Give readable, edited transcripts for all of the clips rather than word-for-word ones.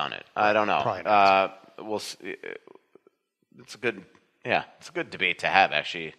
done it. I don't know. Probably not. We'll see. It's a good debate to have, actually,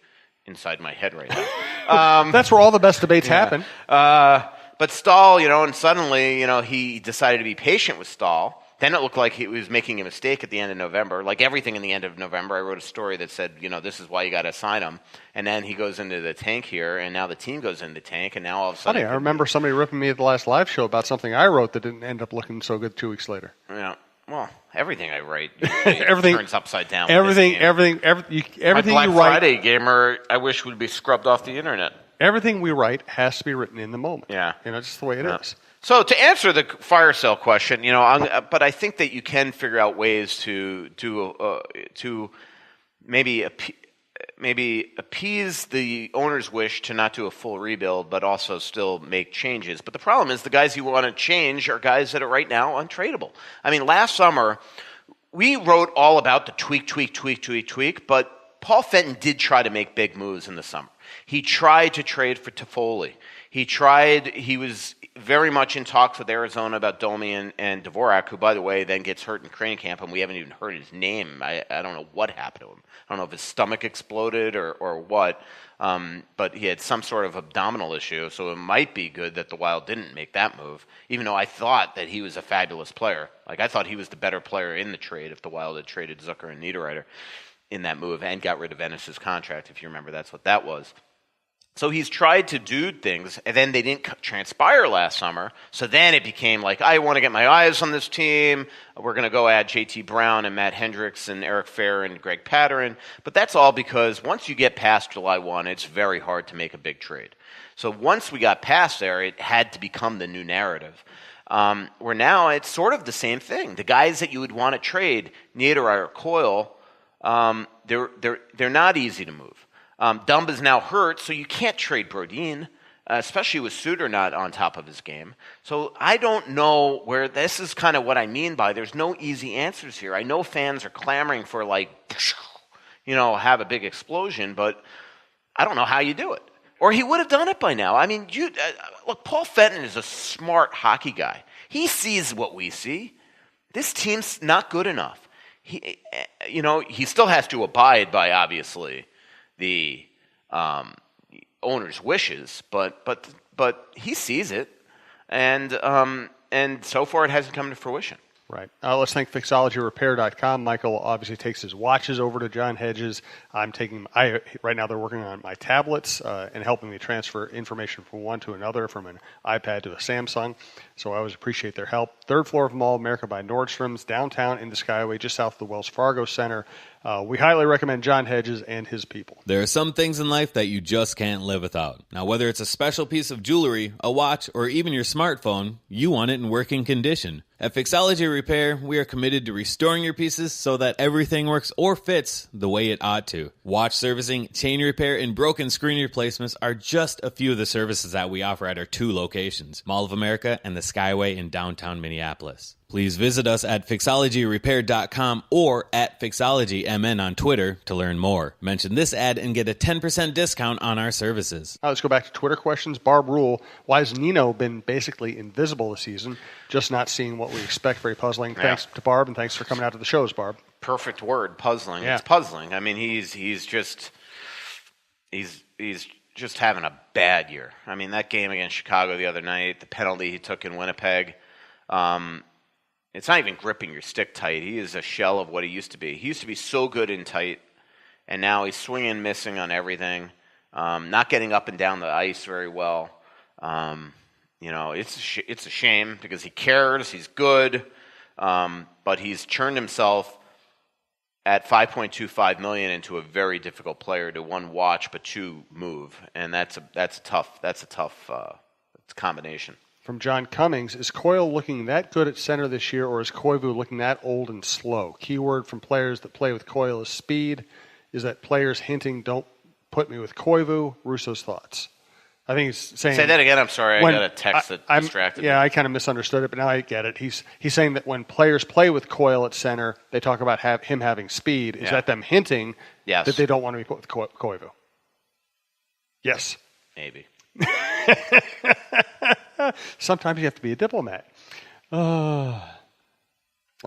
inside my head right now. That's where all the best debates happen. But Stahl, and suddenly, he decided to be patient with Stahl. Then it looked like he was making a mistake at the end of November. Like everything in the end of November, I wrote a story that said, this is why you got to sign him. And then he goes into the tank here, and now the team goes into the tank, and now all of a sudden... Funny, I remember somebody ripping me at the last live show about something I wrote that didn't end up looking so good 2 weeks later. Yeah. Well, everything I write everything turns upside down. Everything My Black you write, Friday gamer, I wish would be scrubbed off the internet. Everything we write has to be written in the moment. Yeah. Just the way it is. So to answer the fire sale question, but I think that you can figure out ways to maybe appease the owner's wish to not do a full rebuild, but also still make changes. But the problem is the guys you want to change are guys that are right now untradeable. I mean, last summer we wrote all about the tweak, but Paul Fenton did try to make big moves in the summer. He tried to trade for Toffoli. He was very much in talks with Arizona about Domi and Dvorak, who, by the way, then gets hurt in training camp, and we haven't even heard his name. I don't know what happened to him. I don't know if his stomach exploded or what, but he had some sort of abdominal issue, so it might be good that the Wild didn't make that move, even though I thought that he was a fabulous player. Like, I thought he was the better player in the trade if the Wild had traded Zucker and Niederreiter in that move and got rid of Ennis's contract. If you remember, that's what that was. So he's tried to do things, and then they didn't transpire last summer. So then it became like, I want to get my eyes on this team. We're going to go add J.T. Brown and Matt Hendricks and Eric Fair and Greg Patterin. But that's all because once you get past July 1, it's very hard to make a big trade. So once we got past there, it had to become the new narrative. Where now it's sort of the same thing. The guys that you would want to trade, Niederreiter, Coyle, they're not easy to move. Dumba's now hurt, so you can't trade Brodin, especially with Suter not on top of his game. So I don't know where this is kind of what I mean by there's no easy answers here. I know fans are clamoring for have a big explosion, but I don't know how you do it. Or he would have done it by now. I mean, look, Paul Fenton is a smart hockey guy. He sees what we see. This team's not good enough. He still has to abide by, obviously, the owner's wishes, but he sees it, and so far it hasn't come to fruition. Right. Let's thank Fixologyrepair.com. Michael obviously takes his watches over to John Hedges. Right now they're working on my tablets and helping me transfer information from one to another, from an iPad to a Samsung. So I always appreciate their help. Third floor of Mall of America by Nordstrom's, downtown in the Skyway, just south of the Wells Fargo Center. We highly recommend John Hedges and his people. There are some things in life that you just can't live without. Now, whether it's a special piece of jewelry, a watch, or even your smartphone, you want it in working condition. At Fixology Repair, we are committed to restoring your pieces so that everything works or fits the way it ought to. Watch servicing, chain repair, and broken screen replacements are just a few of the services that we offer at our 2 locations, Mall of America and the Skyway in downtown Minneapolis. Please visit us at Fixologyrepair.com or at FixologyMN on Twitter to learn more. Mention this ad and get a 10% discount on our services. Let's go back to Twitter questions. Barb Rule, why has Nino been basically invisible this season? Just not seeing what we expect. Very puzzling. Yeah. Thanks to Barb, and thanks for coming out to the shows, Barb. Perfect word, puzzling. Yeah. It's puzzling. I mean, he's just having a bad year. I mean, that game against Chicago the other night, the penalty he took in Winnipeg, it's not even gripping your stick tight. He is a shell of what he used to be. He used to be so good in tight, and now he's swinging, missing on everything, not getting up and down the ice very well. It's a shame because he cares, he's good, but he's turned himself at $5.25 million into a very difficult player to 1 watch but 2 move, and that's a tough combination. From John Cummings, is Coyle looking that good at center this year, or is Koivu looking that old and slow? Keyword from players that play with Coyle is speed. Is that players hinting, don't put me with Koivu? Russo's thoughts. I think he's saying... Say that again, I'm sorry. I got a text that distracted me. Yeah, I kind of misunderstood it, but now I get it. He's saying that when players play with Coyle at center, they talk about him having speed. Is that them hinting that they don't want to be put with Koivu? Yes. Maybe. Sometimes you have to be a diplomat.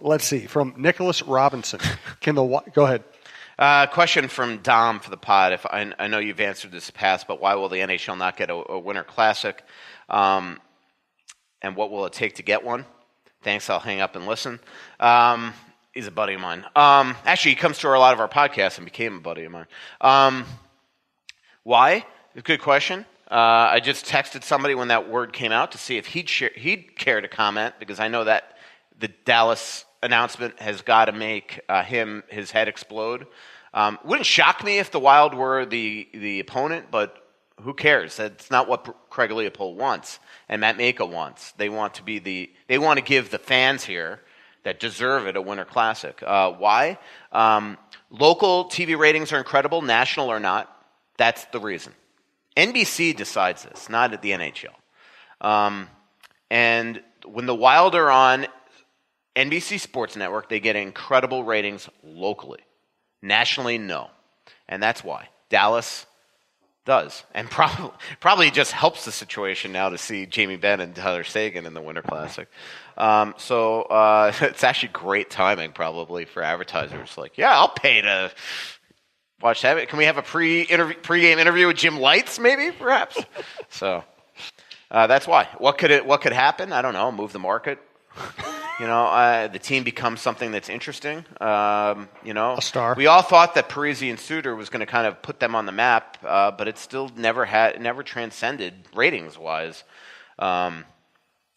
Let's see. From Nicholas Robinson. Go ahead. Question from Dom for the pod. If I know you've answered this in the past, but why will the NHL not get a Winter Classic? And what will it take to get one? Thanks. I'll hang up and listen. He's a buddy of mine. Actually, he comes to a lot of our podcasts and became a buddy of mine. Why? Good question. I just texted somebody when that word came out to see if he'd care to comment, because I know that the Dallas announcement has got to make his head explode. Wouldn't shock me if the Wild were the opponent, but who cares? That's not what Craig Leopold wants and Matt Maka wants. They want to give the fans here that deserve it a Winter Classic. Why? Local TV ratings are incredible, national or not. That's the reason. NBC decides this, not at the NHL. And when the Wild are on NBC Sports Network, they get incredible ratings locally. Nationally, no. And that's why. Dallas does. And probably just helps the situation now to see Jamie Benn and Tyler Seguin in the Winter Classic. So it's actually great timing probably for advertisers. Like, yeah, I'll pay to watch that. Can we have a pre-game interview with Jim Lights maybe, perhaps? So that's why. What could happen? I don't know. Move the market. The team becomes something that's interesting. A star. We all thought that Parisi and Suter was going to kind of put them on the map, but it still never transcended ratings wise. That's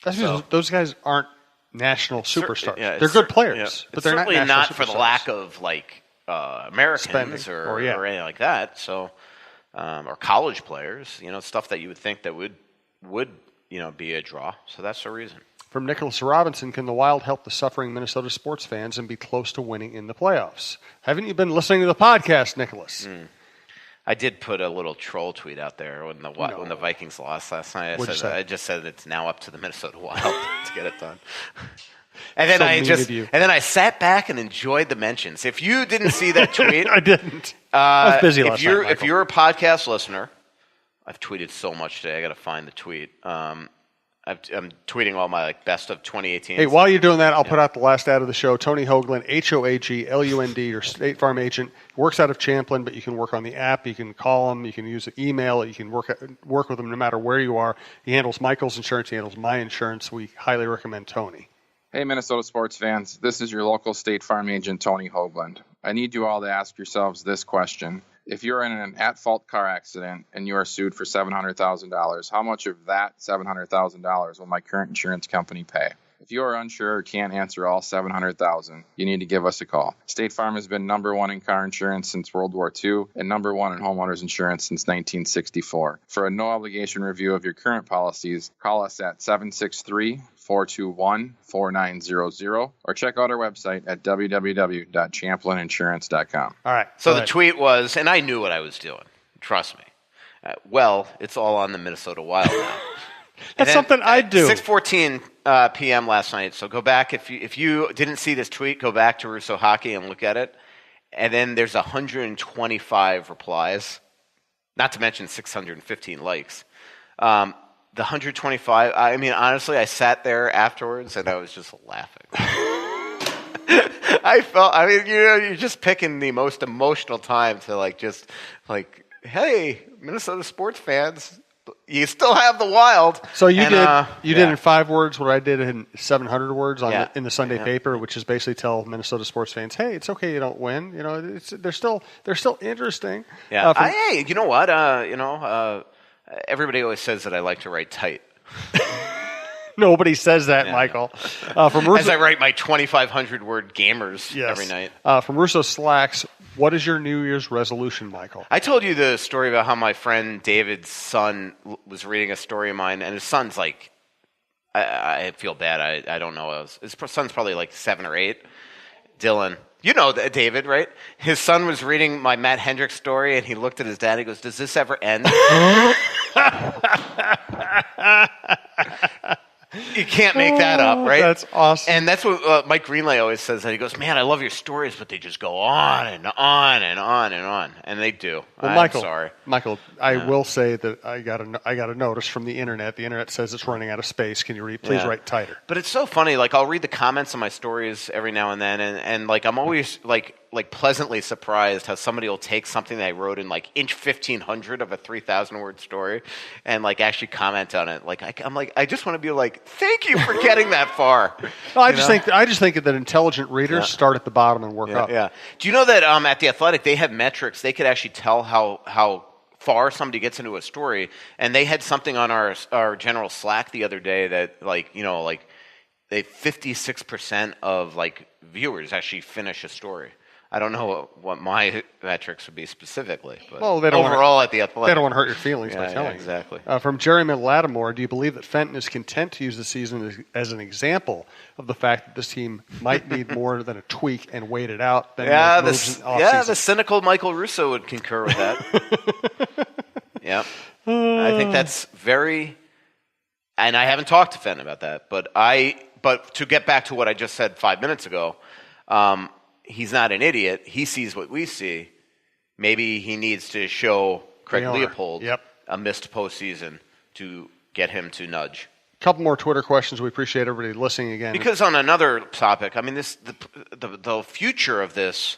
because those guys aren't national superstars. They're good players, but they're certainly not for the lack of Americans or anything like that. So, or college players, stuff that you would think that would be a draw. So that's the reason. From Nicholas Robinson, can the Wild help the suffering Minnesota sports fans and be close to winning in the playoffs? Haven't you been listening to the podcast, Nicholas? I did put a little troll tweet out there when the Vikings lost last night. I just said it's now up to the Minnesota Wild to get it done. And then I sat back and enjoyed the mentions. If you didn't see that tweet, I didn't. I was busy last night. If you're a podcast listener, I've tweeted so much today. I got to find the tweet. I'm tweeting all my best of 2018. Hey, while you're doing that, I'll put out the last ad of the show. Tony Hoagland, Hoaglund, your State Farm agent, works out of Champlin, but you can work on the app. You can call him. You can use an email. You can work with him no matter where you are. He handles Michael's insurance. He handles my insurance. We highly recommend Tony. Hey, Minnesota sports fans. This is your local State Farm agent, Tony Hoagland. I need you all to ask yourselves this question. If you're in an at-fault car accident and you are sued for $700,000, how much of that $700,000 will my current insurance company pay? If you are unsure or can't answer all $700,000, you need to give us a call. State Farm has been number one in car insurance since World War II and number one in homeowners insurance since 1964. For a no-obligation review of your current policies, call us at 763-421-4900 or check out our website at www.champlininsurance.com. All right. So the tweet was, and I knew what I was doing. Trust me. It's all on the Minnesota Wild now. That's something I do. 6:14 p.m. last night. So go back if you didn't see this tweet, go back to Russo Hockey and look at it. And then there's 125 replies, not to mention 615 likes. The 125. I mean, honestly, I sat there afterwards and I was just laughing. You're just picking the most emotional time to hey, Minnesota sports fans. You still have the Wild. So you did in 5 words what I did in 700 words in the Sunday paper, which is basically tell Minnesota sports fans, hey, it's okay you don't win. They're still interesting. Yeah. Hey, you know what? Everybody always says that I like to write tight. Nobody says that, Michael. As I write my 2,500-word gamers every night. From Russo Slacks, what is your New Year's resolution, Michael? I told you the story about how my friend David's son was reading a story of mine, and his son's like, I feel bad. I don't know. His son's probably like 7 or 8. Dylan. You know David, right? His son was reading my Matt Hendricks story, and he looked at his dad and he goes, does this ever end? You can't make that up, right? That's awesome. And that's what Mike Greenlay always says. That he goes, "Man, I love your stories, but they just go on and on and on and on." And they do. Well, I'm Michael, sorry. Michael, I will say that I got a notice from the internet. The internet says it's running out of space. Can you please write tighter? But it's so funny. Like, I'll read the comments on my stories every now and then, and like I'm always like pleasantly surprised how somebody will take something that I wrote in like inch 1500 of a 3,000 word story and like actually comment on it. Like I'm like, I just want to be like, thank you for getting that far. I just think that intelligent readers start at the bottom and work up. Yeah. Do you know that at the Athletic they have metrics? They could actually tell how far somebody gets into a story, and they had something on our general Slack the other day that they 56% of like viewers actually finish a story. I don't know what my metrics would be specifically, but they don't overall at the Athletic. They don't want to hurt your feelings by telling you. Exactly. From Jeremy Lattimore, do you believe that Fenton is content to use the season as an example of the fact that this team might need more than a tweak and wait it out? Than the cynical Michael Russo would concur with that. Yeah. I think that's very, and I haven't talked to Fenton about that, but to get back to what I just said 5 minutes ago, he's not an idiot. He sees what we see. Maybe he needs to show Craig Leopold a missed postseason to get him to nudge. A couple more Twitter questions. We appreciate everybody listening again. Because on another topic, I mean, the future of this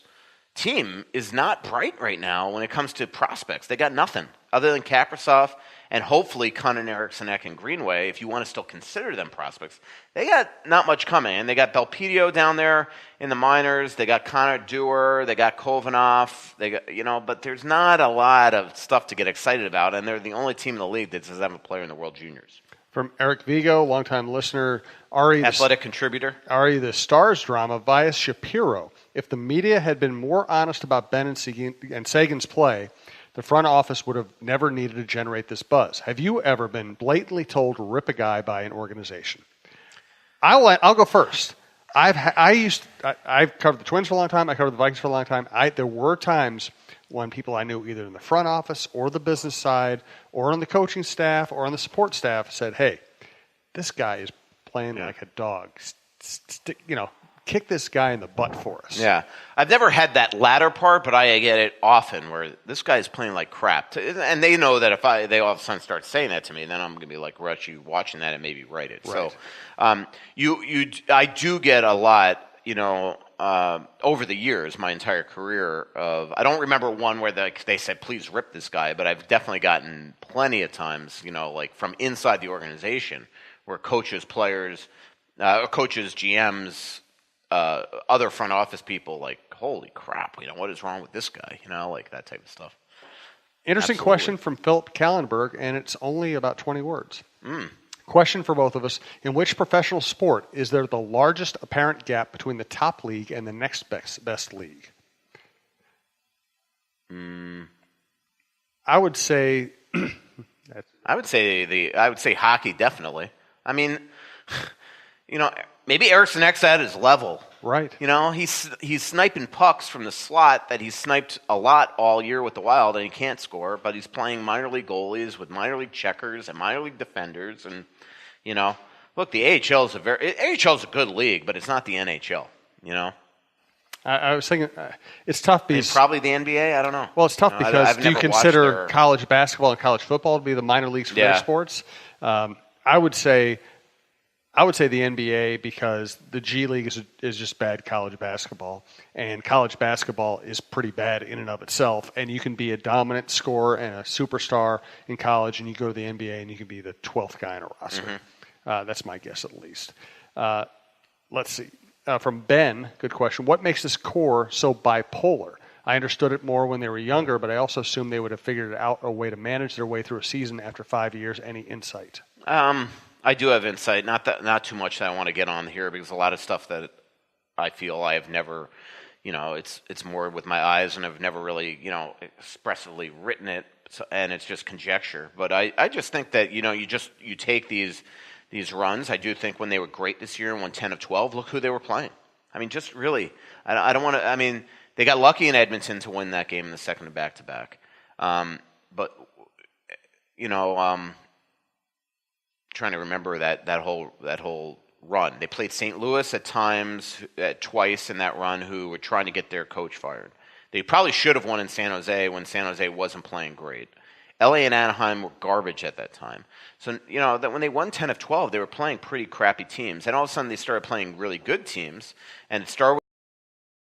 team is not bright right now when it comes to prospects. They got nothing other than Kaprizov and hopefully Cunnin, Eriksson, Ek, and Greenway, if you want to still consider them prospects. They got not much coming. And they got Belpedio down there in the minors. They got Connor Dewar. They got Kovanov. They got, but there's not a lot of stuff to get excited about. And they're the only team in the league that doesn't have a player in the World Juniors. From Eric Vigo, longtime listener, Athletic contributor. Ari, the Stars drama via Shapiro. If the media had been more honest about Ben and Sagan's play, the front office would have never needed to generate this buzz. Have you ever been blatantly told to rip a guy by an organization? I'll go first. I've covered the Twins for a long time. I covered the Vikings for a long time. There were times when people I knew either in the front office or the business side or on the coaching staff or on the support staff said, "Hey, this guy is playing like a dog. Kick this guy in the butt for us." Yeah. I've never had that latter part, but I get it often where this guy's playing like crap. And they know that if they all of a sudden start saying that to me, then I'm going to be like, Rush, you watching that and maybe write it. Right. So I do get a lot, over the years, my entire career I don't remember one where they said, please rip this guy, but I've definitely gotten plenty of times, like from inside the organization where coaches, players, coaches, GMs, other front office people like, holy crap, what is wrong with this guy? Like that type of stuff. Interesting question from Philip Kallenberg, and it's only about 20 words. Question for both of us. In which professional sport is there the largest apparent gap between the top league and the next best league? I would say hockey, definitely. I mean, maybe Eriksson Ek's at his level. Right. He's sniping pucks from the slot that he's sniped a lot all year with the Wild, and he can't score, but he's playing minor league goalies with minor league checkers and minor league defenders. And, look, the AHL is a good league, but it's not the NHL, I was thinking it's tough because... probably the NBA? I don't know. Well, it's tough because do you consider college basketball and college football to be the minor leagues for their sports? I would say the NBA because the G League is just bad college basketball, and college basketball is pretty bad in and of itself. And you can be a dominant scorer and a superstar in college, and you go to the NBA and you can be the 12th guy in a roster. Mm-hmm. That's my guess, at least. Let's see. From Ben, good question. What makes this core so bipolar? I understood it more when they were younger, but I also assumed they would have figured out a way to manage their way through a season after 5 years. Any insight? I do have insight, not too much that I want to get on here because a lot of stuff that I feel I have never, it's more with my eyes and I've never really, expressively written it, and it's just conjecture. But I just think that, you take these runs. I do think when they were great this year and won 10 of 12, look who they were playing. I mean, just really, I don't want to, they got lucky in Edmonton to win that game in the second of back-to-back. But, trying to remember that whole run. They played St. Louis at times, twice in that run, who were trying to get their coach fired. They probably should have won in San Jose when San Jose wasn't playing great. LA and Anaheim were garbage at that time. So, that when they won 10 of 12, they were playing pretty crappy teams. And all of a sudden they started playing really good teams. And it started